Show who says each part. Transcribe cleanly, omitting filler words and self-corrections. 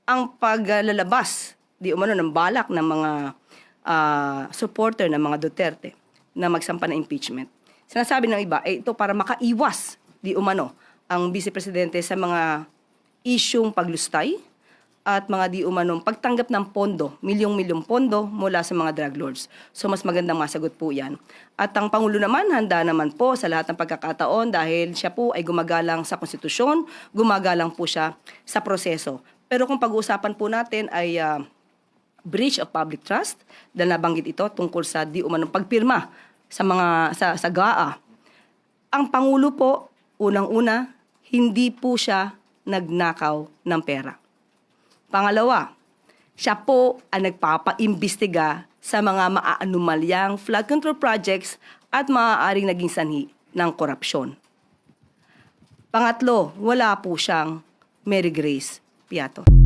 Speaker 1: ang paglalabas di umano ng balak ng mga supporter ng mga Duterte na magsampa ng impeachment. Sinasabi ng iba, ito para makaiwas di umano ang Vice Presidente sa mga isyung paglustay at mga di umanong pagtanggap ng pondo, milyong-milyong pondo mula sa mga drug lords. So mas magandang masagot po yan. At ang Pangulo naman, handa naman po sa lahat ng pagkakataon dahil siya po ay gumagalang sa konstitusyon, gumagalang po siya sa proseso. Pero kung pag-uusapan po natin ay breach of public trust, dahil nabanggit ito tungkol sa di umanong pagpirma sa GAA. Ang Pangulo po, unang-una, hindi po siya nagnakaw ng pera. Pangalawa, siya po ang nagpapaimbestiga sa mga maaanumalyang flood control projects at maaaring naging sanhi ng korupsyon. Pangatlo, wala po siyang Mary Grace Piato.